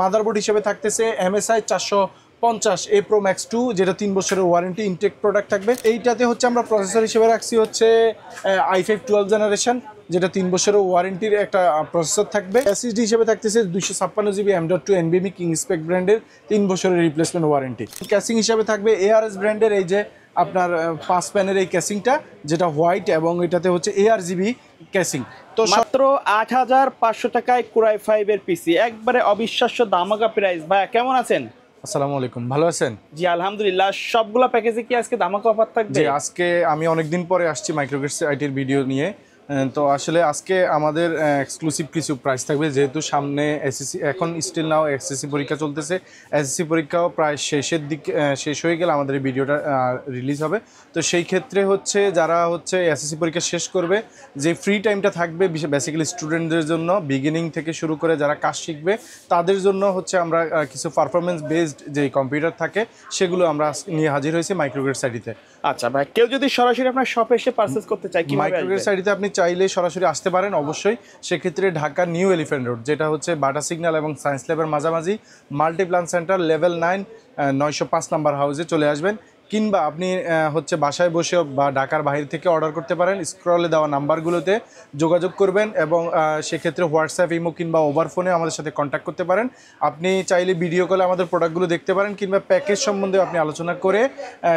Motherboard হিসেবে থাকতেছে MSI 450 A Pro Max 2, যেটা 3 বছরের ওয়ারেন্টি ইনটেক প্রোডাক্ট থাকবে। এইটাতে হচ্ছে আমরা প্রসেসর হিসেবে রাখছি হচ্ছে i5 12 জেনারেশন, যেটা 3 বছরের ওয়ারেন্টির একটা প্রসেসর থাকবে। SSD হিসেবে থাকতেছে 256GB M.2 NVMe king spec ব্র্যান্ডের 3 বছরের রিপ্লেসমেন্ট ওয়ারেন্টি। ক্যাসিং হিসেবে থাকবে ARS ব্র্যান্ডের এই যে আপনার 5 প্যানের এই ক্যাসিংটা, যেটা হোয়াইট, এবং এটাতে হচ্ছে ARGB ক্যাসিং। তো মাত্র ৮৫০০ টাকায় কোরাই 5 এর পিসি, একবারে অবিশ্বাস্য দামাকা প্রাইস। ভাইয়া কেমন আছেন? আসসালামু আলাইকুম, ভালো আছেন? জি আলহামদুলিল্লাহ। সবগুলা প্যাকেজে কি আজকে দামাকা অফার থাকবে? জি, আজকে আমি অনেকদিন পরে আসছি মাইক্রোগেটস আইটির ভিডিও নিয়ে। তো আসলে আজকে আমাদের এক্সক্লুসিভ কিছু প্রাইস থাকবে, যেহেতু সামনে এসএসসি, এখন স্টিল নাও এসএসসি পরীক্ষা চলতেছে। এসএসসি পরীক্ষাও প্রায় শেষের দিকে, শেষ হয়ে গেলে আমাদের এই ভিডিওটা রিলিজ হবে। তো সেই ক্ষেত্রে হচ্ছে যারা হচ্ছে এসএসসি পরীক্ষা শেষ করবে, যে ফ্রি টাইমটা থাকবে বেসিক্যালি স্টুডেন্টদের জন্য, বিগিনিং থেকে শুরু করে যারা কাজ শিখবে তাদের জন্য হচ্ছে আমরা কিছু পারফরমেন্স বেসড যে কম্পিউটার থাকে সেগুলো আমরা নিয়ে হাজির হয়েছি মাইক্রোগেটস আইটিতে। আচ্ছা ভাই, কেউ যদি সরাসরি আপনার শপে এসে পারচেজ করতে চায় কি মাইক্রোগেটস আইটিতে আপনি চাইলে সরাসরি আসতে পারেন অবশ্যই। সেক্ষেত্রে ঢাকা নিউ এলিফ্যান্ট রোড, যেটা হচ্ছে বাটা সিগন্যাল এবং সায়েন্স ল্যাবের মাঝামাঝি, মাল্টিপ্লান সেন্টার লেভেল 9 905 নাম্বার হাউসে চলে আসবেন। কিংবা আপনি হচ্ছে বাসায় বসে বা ঢাকার বাইরে থেকে অর্ডার করতে পারেন। স্ক্রলে দেওয়া নাম্বারগুলোতে যোগাযোগ করবেন এবং সেক্ষেত্রে হোয়াটসঅ্যাপ, ইমো কিংবা ওভার ফোনে আমাদের সাথে কন্ট্যাক্ট করতে পারেন। আপনি চাইলে ভিডিও কলে আমাদের প্রোডাক্টগুলো দেখতে পারেন, কিংবা প্যাকেজ সম্বন্ধে আপনি আলোচনা করে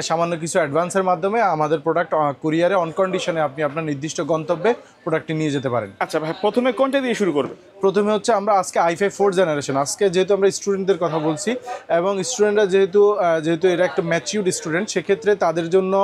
সামান্য কিছু অ্যাডভান্সের মাধ্যমে আমাদের প্রোডাক্ট কুরিয়ারে অন কন্ডিশনে আপনি আপনার নির্দিষ্ট গন্তব্যে প্রোডাক্টটি নিয়ে যেতে পারেন। আচ্ছা ভাই, প্রথমে কোনটা দিয়ে শুরু করবে? প্রথমে হচ্ছে আমরা আজকে i5 4 জেনারেশন, আজকে যেহেতু আমরা স্টুডেন্টদের কথা বলছি এবং স্টুডেন্টরা যেহেতু এরা একটা ম্যাচিউরড স্টুডেন্ট, সেক্ষেত্রে তাদের জন্য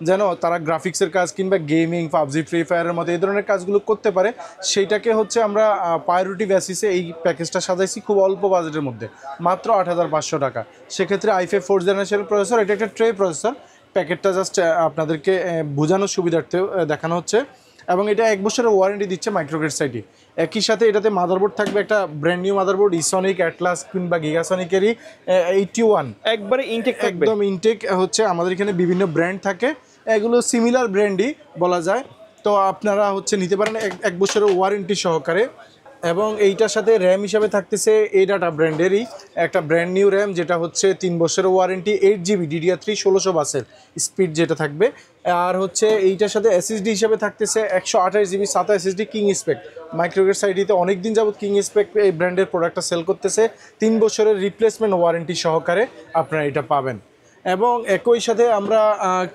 যেন তারা গ্রাফিক্সের কাজ কিংবা গেমিং, পাবজি, ফ্রি ফায়ারের মতো এই ধরনের কাজগুলো করতে পারে, সেইটাকে হচ্ছে আমরা প্রায়োরিটি বেসিসে এই প্যাকেজটা সাজাইছি খুব অল্প বাজেটের মধ্যে, মাত্র ৮৫০০ টাকা। সেক্ষেত্রে i5 4 জেনারেশনের প্রসেসর, এটা একটা ট্রে প্রসেসর। প্যাকেটটা জাস্ট আপনাদেরকে বোঝানোর সুবিধার্থে দেখানো হচ্ছে, এবং এটা 1 বছরের ওয়ারেন্টি দিচ্ছে মাইক্রোগেটস আইটি। একই সাথে এটাতে মাদারবোর্ড থাকবে একটা ব্র্যান্ড নিউ মাদারবোর্ড, ইসনিক, অ্যাটলাস কিংবা গিগাসনিকেরই 81, একবারে ইনটেক থাকবে, একদম ইনটেক হচ্ছে। আমাদের এখানে বিভিন্ন ব্র্যান্ড থাকে, এগুলো সিমিলার ব্র্যান্ডই বলা যায়। তো আপনারা হচ্ছে নিতে পারেন 1 বছরের ওয়ারেন্টি সহকারে। এবং এইটার সাথে র্যাম হিসাবে থাকতেছে এডাটা ব্র্যান্ডেরই একটা ব্র্যান্ড নিউ র্যাম, যেটা হচ্ছে 3 বছরের ওয়ারেন্টি, 8GB DDR3 1600 বাসের স্পিড যেটা থাকবে। আর হচ্ছে এইটার সাথে SSD হিসাবে থাকতেছে 128GB SATA SSD king spec. Microgates আইটিতে অনেক দিন যাবত কিং স্পেক এই ব্র্যান্ডের প্রোডাক্টটা সেল করতেছে, 3 বছরের রিপ্লেসমেন্ট ওয়ারেন্টি সহকারে আপনারা এটা পাবেন। এবং একই সাথে আমরা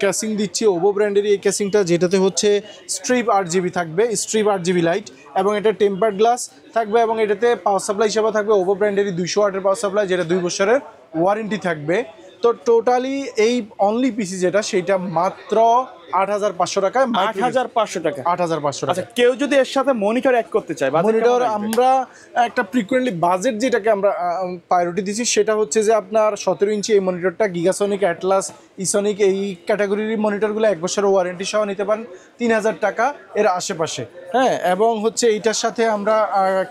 ক্যাসিং দিচ্ছি ওভো ব্র্যান্ডেরই এই ক্যাসিংটা, যেটাতে হচ্ছে স্ট্রিপ 8GB থাকবে, স্ট্রিপ 8GB লাইট, এবং এটা টেম্পার্ড গ্লাস থাকবে। এবং এটাতে পাওয়ার সাপ্লাই হিসাবে থাকবে ওভো ব্র্যান্ডেরই 200 ওয়াটের পাওয়ার সাপ্লাই, যেটা 2 বছরের ওয়ারেন্টি থাকবে। তো টোটালি এই অনলি পিসি যেটা, সেইটা মাত্র ৮৫০০ টাকায়। ৮৫০০ টাকা, ৮৫০০ টাকা। আচ্ছা, কেউ যদি এর সাথে মনিটর অ্যাড করতে চায়, মনিটর আমরা একটা ফ্রিকোয়েন্টলি বাজেট যেটাকে আমরা প্রায়োরিটি দিচ্ছি, সেটা হচ্ছে যে আপনার 17 ইঞ্চি এই মনিটরটা, গিগাসনিক, অ্যাটলাস, ইসনিক এই ক্যাটাগরির মনিটরগুলো 1 বছরের ওয়ারেন্টি সহ নিতে পারেন 3000 টাকা এর আশেপাশে। হ্যাঁ, এবং হচ্ছে এইটার সাথে আমরা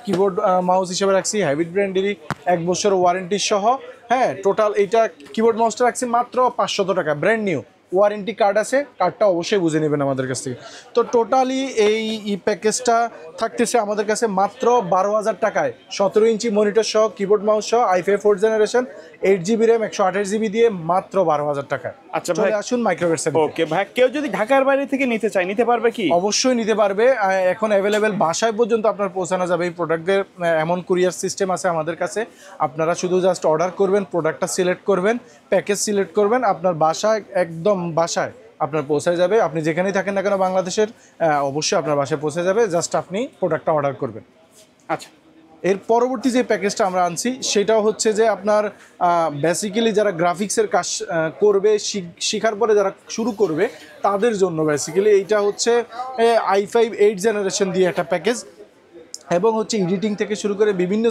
কিবোর্ড মাউস হিসেবে রাখছি হাইব্রিড ব্র্যান্ডেরই 1 বছর ওয়ারেন্টি সহ। হ্যাঁ, টোটাল এইটা কিবোর্ড মাউসটা রাখছি মাত্র 500 টাকা, ব্র্যান্ড নিউ। ওয়ারেন্টি কার্ড আছে, কার্ডটা অবশ্যই বুঝে নেবেন আমাদের কাছ থেকে। তো টোটালি এই প্যাকেজটা থাকতেছে আমাদের কাছে মাত্র 12,000 টাকায়, 17 ইঞ্চি মনিটর সহ, কিবোর্ড মাউস সহ, i5 4 generation, 8GB RAM, 128GB দিয়ে মাত্র 12,000 টাকায়। আচ্ছা ভাই, ভাই, আসুন মাইক্রোগেটস। ওকে ভাই, কেউ যদি ঢাকার বাইরে থেকে নিতে চায়, নিতে পারবে কি? অবশ্যই নিতে পারবে। এখন অ্যাভেলেবেল বাসায় পর্যন্ত আপনার পৌঁছানো যাবে এই প্রোডাক্টের, এমন কুরিয়ার সিস্টেম আছে আমাদের কাছে। আপনারা শুধু জাস্ট অর্ডার করবেন, প্রোডাক্টটা সিলেক্ট করবেন, প্যাকেজ সিলেক্ট করবেন, আপনার বাসায় একদম বাসায় আপনার পৌঁছে যাবে। আপনি যেখানেই থাকেন না কেন বাংলাদেশের, অবশ্যই আপনার বাসায় পৌঁছে যাবে, জাস্ট আপনি প্রোডাক্টটা অর্ডার করবেন। আচ্ছা, এর পরবর্তী যে প্যাকেজটা আমরা আনছি সেটাও হচ্ছে যে আপনার বেসিক্যালি যারা গ্রাফিক্সের কাজ করবে, শেখার পরে যারা শুরু করবে তাদের জন্য বেসিক্যালি এইটা হচ্ছে i5 8 জেনারেশন দিয়ে একটা প্যাকেজ, এবং হচ্ছে এডিটিং থেকে শুরু করে বিভিন্ন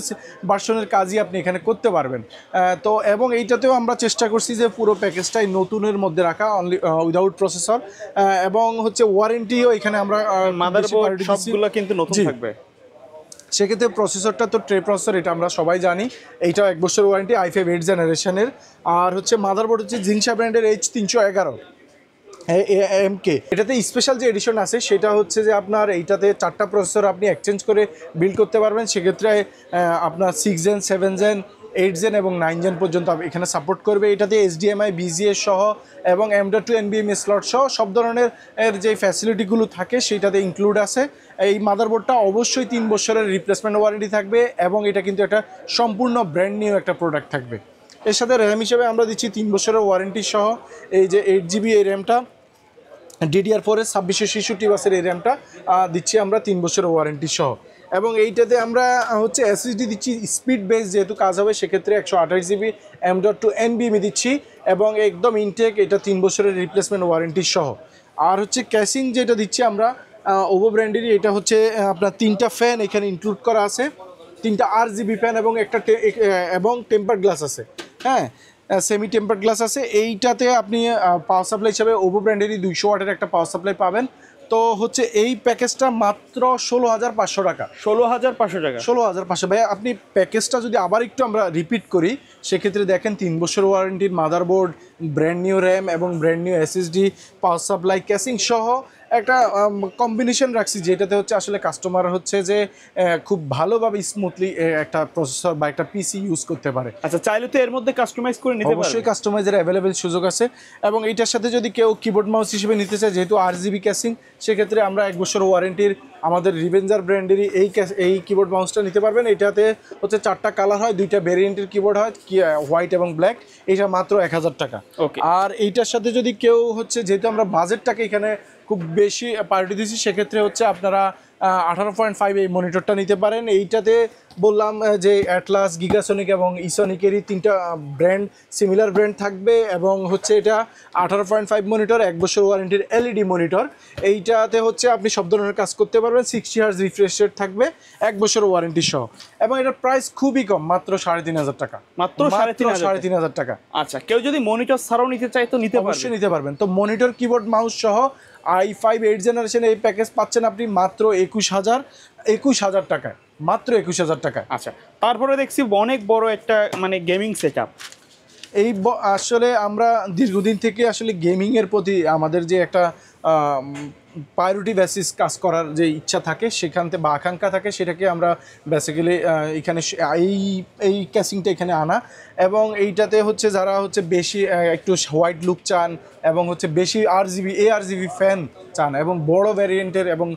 ভার্সনের কাজই আপনি এখানে করতে পারবেন। তো এবং এইটাতেও আমরা চেষ্টা করছি যে পুরো প্যাকেজটাই নতুনের মধ্যে রাখা, অনলি উইদাউট প্রসেসর, এবং হচ্ছে ওয়ারেন্টিও এখানে আমরা মাদারবোর্ড সবগুলো কিন্তু নতুন থাকবে। সেক্ষেত্রে প্রসেসরটা তো ট্রে প্রসেসর, এটা আমরা সবাই জানি, এইটাও 1 বছর ওয়ারেন্টি, i5 8 জেনারেশনের। আর হচ্ছে মাদারবোর্ড হচ্ছে জিনসা ব্র্যান্ডের H311 MK। এটাতে স্পেশাল যে এডিশন আছে সেটা হচ্ছে যে আপনার এইটাতে 4টা প্রসেসর আপনি এক্সচেঞ্জ করে বিল্ড করতে পারবেন। সেক্ষেত্রে আপনার 6 জেন, 7 জেন, 8 জেন এবং 9 জেন পর্যন্ত এখানে সাপোর্ট করবে। এটাতে HDMI BGA সহ এবং M.2 NVMe স্লট সহ সব ধরনের যে ফ্যাসিলিটিগুলো থাকে সেটাতে ইনক্লুড আছে। এই মাদারবোর্ডটা অবশ্যই 3 বছরের রিপ্লেসমেন্ট ওয়ারেন্টি থাকবে এবং এটা কিন্তু একটা সম্পূর্ণ ব্র্যান্ড নিউ একটা প্রোডাক্ট থাকবে। এর সাথে র্যাম হিসেবে আমরা দিচ্ছি 3 বছরের ওয়ারেন্টি সহ এই যে 8GB এই র্যামটা, DDR4 এর 2666 বাসের এই র্যামটা দিচ্ছি আমরা 3 বছরের ওয়ারেন্টি সহ। এবং এইটাতে আমরা হচ্ছে SSD দিচ্ছি স্পিড বেস, যেহেতু কাজ হবে সেক্ষেত্রে 128GB M.2 NVMe দিচ্ছি এবং একদম ইনটেক, এটা 3 বছরের রিপ্লেসমেন্ট ওয়ারেন্টি সহ। আর হচ্ছে ক্যাসিং যেটা দিচ্ছি আমরা ওভো ব্র্যান্ডেরই, এটা হচ্ছে আপনার 3টা ফ্যান এখানে ইনক্লুড করা আছে, 3টা RGB ফ্যান এবং একটা এবং টেম্পার গ্লাস আছে, হ্যাঁ সেমি টেম্পার গ্লাস আছে। এইটাতে আপনি পাওয়ার সাপ্লাই হিসাবে ওভো ব্র্যান্ডেরই 200 ওয়াটের একটা পাওয়ার সাপ্লাই পাবেন। তো হচ্ছে এই প্যাকেজটা মাত্র 16,500 টাকা। 16,500 টাকা। 16,500 ভাইয়া। আপনি প্যাকেজটা যদি আবার একটু আমরা রিপিট করি সেক্ষেত্রে দেখেন 3 বছর ওয়ারেন্টির মাদারবোর্ড, ব্র্যান্ড নিউ র্যাম এবং brand new SSD, power supply, casing সহ একটা কম্বিনেশন রাখছি, যেটাতে হচ্ছে আসলে কাস্টমার হচ্ছে যে খুব ভালোভাবে স্মুথলি একটা প্রসেসর বা একটা পিসি ইউজ করতে পারে। আচ্ছা, চাইলে তো এর মধ্যে কাস্টমাইজ করে নিতে পারবে। অবশ্যই কাস্টমাইজের অ্যাভেলেবেল সুযোগ আছে। এবং এইটার সাথে যদি কেউ কিবোর্ড মাউস হিসেবে নিতে চায়, যেহেতু RGB ক্যাসিং, সেক্ষেত্রে আমরা 1 বছর ওয়ারেন্টির আমাদের রিভেঞ্জার ব্র্যান্ডেরই এই কিবোর্ড মাউসটা নিতে পারবেন। এটাতে হচ্ছে 4টা কালার হয়, 2টা ভেরিয়েন্টের কিবোর্ড হয়, হোয়াইট এবং ব্ল্যাক। এটা মাত্র 1000 টাকা। ওকে। আর এইটার সাথে যদি কেউ হচ্ছে, যেহেতু আমরা বাজেটটাকে এখানে খুব বেশি পার্টি দিচ্ছি, সেক্ষেত্রে হচ্ছে আপনারা 18.5 এই মনিটরটা নিতে পারেন। এইটাতে বললাম যে অ্যাটলাস, গিগাসনিক এবং ইসনিকেরই 3টা ব্র্যান্ড, সিমিলার ব্র্যান্ড থাকবে এবং হচ্ছে এটা 18.5 মনিটর, 1 বছর ওয়ারেন্টির LED মনিটর। এইটাতে হচ্ছে আপনি সব ধরনের কাজ করতে পারবেন, 60 হার্জ রিফ্রেশ রেট থাকবে, 1 বছর ওয়ারেন্টি সহ। এবং এটার প্রাইস খুবই কম, মাত্র 3,500 টাকা। মাত্র 3,500 টাকা। আচ্ছা, কেউ যদি মনিটর ছাড়াও নিতে চায় তো নিতে পারবে? অবশ্যই নিতে পারবেন। তো মনিটর, কিবোর্ড, মাউস সহ i5 8 জেনারেশন এই প্যাকেজ পাচ্ছেন আপনি মাত্র 21,000 টাকায়, মাত্র 21,000 টাকায়। আচ্ছা, তারপরে দেখছি অনেক বড় একটা মানে গেমিং সেটআপ। আসলে আমরা দীর্ঘদিন থেকে আসলে গেমিংয়ের প্রতি আমাদের যে একটা প্রায়োরিটি বেসিস কাজ করার যে ইচ্ছা থাকে, সেখান থেকে বা আকাঙ্ক্ষা থাকে, সেটাকে আমরা বেসিক্যালি এখানে এই ক্যাসিংটা এখানে আনা। এবং এইটাতে হচ্ছে যারা হচ্ছে বেশি একটু হোয়াইট লুক চান এবং হচ্ছে বেশি ARGB ফ্যান চান এবং বড় ভ্যারিয়েন্টের এবং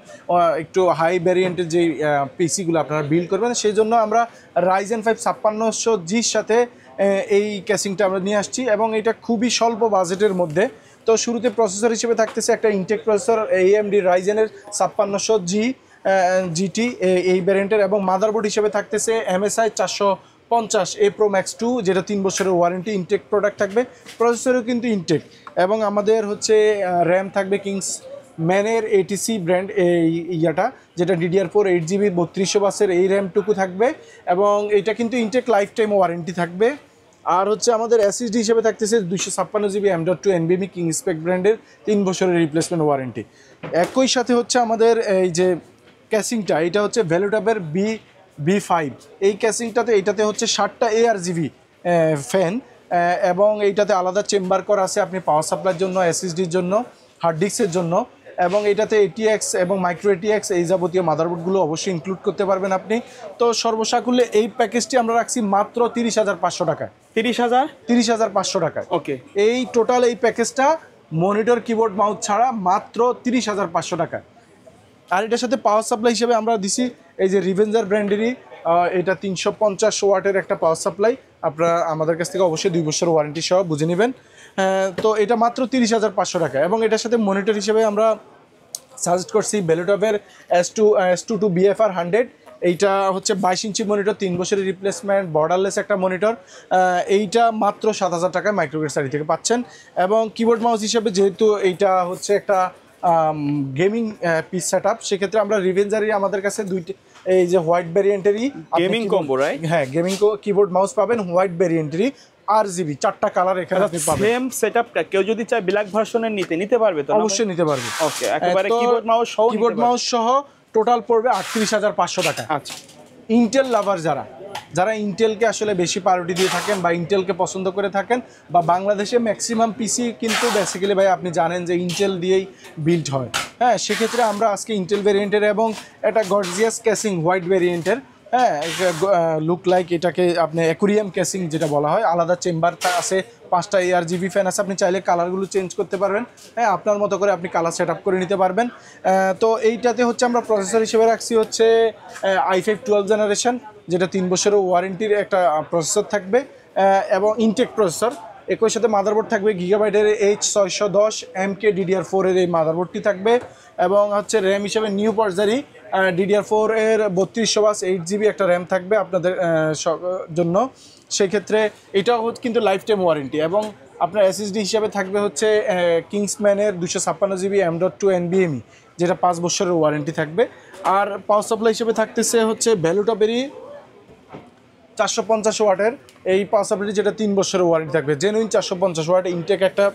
একটু হাই ভ্যারিয়েন্টের যে পিসিগুলো আপনারা বিল্ড করবেন, সেই জন্য আমরা Ryzen 5 5600Gর সাথে এই ক্যাসিংটা আমরা নিয়ে আসছি এবং এটা খুবই স্বল্প বাজেটের মধ্যে। তো শুরুতে প্রসেসর হিসেবে থাকতেছে একটা intact processor AMD Ryzen-এর 5600G GT এই ভ্যারিয়েন্টের, এবং মাদারবোর্ড হিসেবে থাকতেছে MSI 450 Pro Max 2, যেটা 3 বছরের ওয়ারেন্টি, ইনটেক প্রোডাক্ট থাকবে। প্রসেসরও কিন্তু ইনটেক। এবং আমাদের হচ্ছে র্যাম থাকবে কিংসম্যানের ATC ব্র্যান্ড ইয়াটা, যেটা DDR4 8GB 3200 বাসের এই র্যামটুকু থাকবে এবং এটা কিন্তু ইনটেক লাইফ টাইম ওয়ারেন্টি থাকবে। আর হচ্ছে আমাদের SSD হিসেবে থাকতেছে 256GB M.2 NVMe কিংস্পেক ব্র্যান্ডের 3 বছরের রিপ্লেসমেন্ট ওয়ারেন্টি। একই সাথে হচ্ছে আমাদের এই যে ক্যাসিংটা, এটা হচ্ছে ভ্যালুটপের B5। এই ক্যাসিংটাতে এটাতে হচ্ছে 60টা ARGB ফ্যান এবং এইটাতে আলাদা চেম্বার করা আছে আপনি পাওয়ার সাপ্লাইয়ের জন্য, SSDর জন্য, হার্ড ডিস্কের জন্য। এবং এটাতে ATX এবং মাইক্রো ATX এই যাবতীয় মাদারবোর্ডগুলো অবশ্যই ইনক্লুড করতে পারবেন আপনি। তো সর্বসাকুল্যে এই প্যাকেজটি আমরা রাখছি মাত্র 30,500 টাকায়। 30,500 টাকায়। ওকে। এই টোটাল এই প্যাকেজটা মনিটর, কিবোর্ড, মাউস ছাড়া মাত্র 30,500 টাকায়। আর এটার সাথে পাওয়ার সাপ্লাই হিসেবে আমরা দিছি এই যে রিভেঞ্জার ব্র্যান্ডেরই এটা 350 ওয়াটের একটা পাওয়ার সাপ্লাই। আপনারা আমাদের কাছ থেকে অবশ্যই 2 বছর ওয়ারেন্টি সহ বুঝে নেবেন। তো এটা মাত্র 30,500 টাকা। এবং এটার সাথে মনিটর হিসেবে আমরা সাজেস্ট করছি ভ্যালুটপের S22 BFR 100। এইটা হচ্ছে 22 ইঞ্চি মনিটর, 3 বছরের রিপ্লেসমেন্ট, বর্ডারলেস একটা মনিটর। এইটা মাত্র 7,000 টাকায় মাইক্রোগ্রেড সারি থেকে পাচ্ছেন। এবং কিবোর্ড মাউস হিসেবে যেহেতু এইটা হচ্ছে একটা গেমিং পিস সেট আপ, সেক্ষেত্রে আমরা রিভেঞ্জারই আমাদের কাছে দুইটি এই যে হোয়াইট ভ্যারিয়েন্টেরই গেমিং কম্বো, রাইট? হ্যাঁ, গেমিং কিবোর্ড মাউস পাবেন হোয়াইট ভ্যারিয়েন্টেরই, RGB 4টা কালার এখানে আপনি পাবেন। সেম সেটআপটা কেউ যদি চায় ব্ল্যাক ভার্সনের নিতে পারবে তো? অবশ্যই নিতে পারবে। ওকে, একেবারে কিবোর্ড মাউস সহ টোটাল পড়বে 38,500 টাকা। আচ্ছা, ইন্টেল লাভার যারা ইন্টেলকে আসলে বেশি প্রায়োরিটি দিয়ে থাকেন বা ইন্টেলকে পছন্দ করে থাকেন, বা বাংলাদেশে ম্যাক্সিমাম পিসি কিন্তু বেসিক্যালি ভাই আপনি জানেন যে ইন্টেল দিয়েই বিল্ড হয়। হ্যাঁ, সেক্ষেত্রে আমরা আজকে ইন্টেল ভ্যারিয়েন্টের এবং একটা গর্জিয়াস ক্যাসিং হোয়াইট ভ্যারিয়েন্টের হ্যাঁ লুক লাইক এটাকে আপনি অ্যাকুরিয়াম কেসিং যেটা বলা হয়, আলাদা চেম্বার আছে, 5টা ARGB ফ্যান আছে, আপনি চাইলে কালারগুলো চেঞ্জ করতে পারবেন। হ্যাঁ, আপনার মতো করে আপনি কালার সেট আপ করে নিতে পারবেন। তো এইটাতে হচ্ছে আমরা প্রসেসর হিসেবে রাখছি হচ্ছে i5 12 জেনারেশন, যেটা 3 বছরের ওয়ারেন্টির একটা প্রসেসর থাকবে, এবং ইনটেক প্রসেসর। একই সাথে মাদারবোর্ড থাকবে গিগাবাইটের H610 MK DDR4 এর এই মাদারবোর্ডটি থাকবে, এবং হচ্ছে র্যাম হিসেবে নিউ পর্যারি DDR4 এর 32/8 GB একটা র্যাম থাকবে আপনাদের জন্য। সেই ক্ষেত্রে এটাও কিন্তু লাইফ টাইম ওয়ারেন্টি, এবং আপনার SSD হিসাবে থাকবে হচ্ছে কিংসম্যানের 256 GB M.2 NVMe, যেটা 5 বছরের ওয়ারেন্টি থাকবে। আর পাওয়ার সাপ্লাই হিসেবে থাকতেছে হচ্ছে ভ্যালুটপেরই 450 ওয়াটের এই পাওয়ার সাপ্লাই, যেটা 3 বছরের ওয়ারেন্টি থাকবে, জেনুইন 450 ওয়াট ইনটেক একটা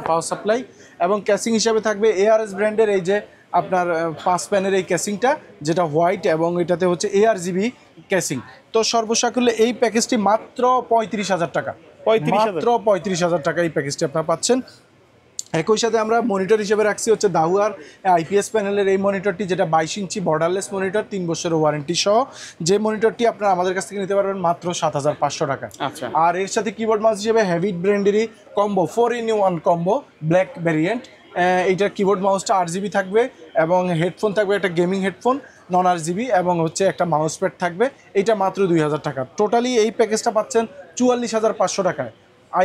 পাওয়ার সাপ্লাই। এবং ক্যাসিং হিসাবে থাকবে ARS ব্র্যান্ডের এই যে আপনার 5 প্যানের এই ক্যাসিংটা, যেটা হোয়াইট, এবং এটাতে হচ্ছে ARGB ক্যাসিং। তো সর্বসাকুল্যে এই প্যাকেজটি মাত্র 35,000 টাকা, 35,000 মাত্র 35,000 টাকা এই প্যাকেজটি আপনারা পাচ্ছেন। একই সাথে আমরা মনিটর হিসেবে রাখছি হচ্ছে দাহুয়ার IPS প্যানেলের এই মনিটরটি, যেটা 22 ইঞ্চি বর্ডারলেস মনিটর, 3 বছরের ওয়ারেন্টি সহ, যে মনিটরটি আপনারা আমাদের কাছ থেকে নিতে পারবেন মাত্র 7,500 টাকা। আচ্ছা। আর এর সাথে কিবোর্ড মাউস হিসেবে হেভিট ব্র্যান্ডেরই combo 4-in-1 combo black variant, এইটার কিবোর্ড মাউসটা 8 GB থাকবে, এবং হেডফোন থাকবে একটা গেমিং হেডফোন নন RGB, এবং হচ্ছে একটা মাউস প্যাড থাকবে, এইটা মাত্র 2,000 টাকা। টোটালি এই প্যাকেজটা পাচ্ছেন 44,500 টাকায়।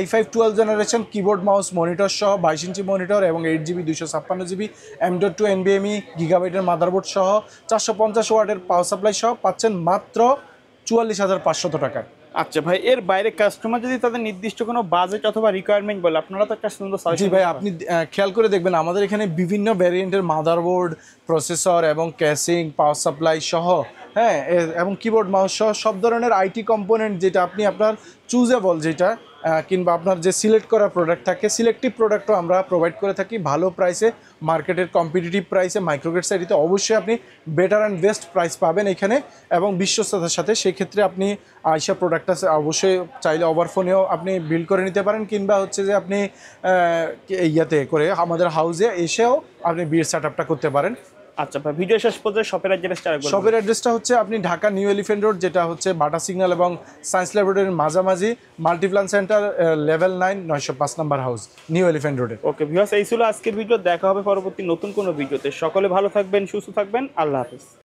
i5 12 generation keyboard mouse monitor সহ 22 ইঞ্চি মনিটর, এবং 8GB 256GB M.2 NVMe গিগাবাইটের motherboard সহ 450 ওয়াটের পাওয়ার সাপ্লাই সহ পাচ্ছেন মাত্র 44,500 টাকায়। আচ্ছা ভাই, এর বাইরে কাস্টমার যদি তাদের নির্দিষ্ট কোনো বাজেট অথবা রিকোয়ারমেন্ট বলে, আপনারা তো একটা সুন্দর জি সাজেশন ভাই, আপনি খেয়াল করে দেখবেন আমাদের এখানে বিভিন্ন ভ্যারিয়েন্টের মাদারবোর্ড, প্রসেসর এবং ক্যাসিং, পাওয়ার সাপ্লাই সহ, হ্যাঁ, এবং কিবোর্ড মাউস সহ সব ধরনের আইটি কম্পোনেন্ট, যেটা আপনি আপনার চুজেবল, যেটা কিংবা আপনার যে সিলেক্ট করা প্রোডাক্ট থাকে, সিলেক্টিভ প্রোডাক্টও আমরা প্রোভাইড করে থাকি ভালো প্রাইসে, মার্কেটের কম্পিটিটিভ প্রাইসে। মাইক্রোগেট সাইডে অবশ্যই আপনি বেটার অ্যান্ড বেস্ট প্রাইস পাবেন এখানে, এবং বিশ্বস্ততার সাথে। সেক্ষেত্রে আপনি আইসা প্রোডাক্টটা অবশ্যই চাইলে ওভার ফোনেও আপনি বিল করে নিতে পারেন, কিংবা হচ্ছে যে আপনি ইয়াতে করে আমাদের হাউসে এসেও আপনি বিয়ের সেট আপটা করতে পারেন। আচ্ছা ভাই, ভিডিও শেষ পর্যন্ত শপের অ্যাড্রেসটা আরেকবার বলুন। শপের অ্যাড্রেসটা হচ্ছে আপনি ঢাকা নিউ এলিফ্যান্ট রোড, যেটা হচ্ছে বাটা সিগন্যাল এবং সায়েন্স ল্যাবরেটরির মাঝামাঝি, multiplan center, level 9, 905 number house, new elephant রোডে। ওকে ভিউয়ার্স, এই ছিল আজকের ভিডিও। দেখা হবে পরবর্তী নতুন কোনো ভিডিওতে। সকলে ভালো থাকবেন, সুস্থ থাকবেন, আল্লাহ হাফেজ।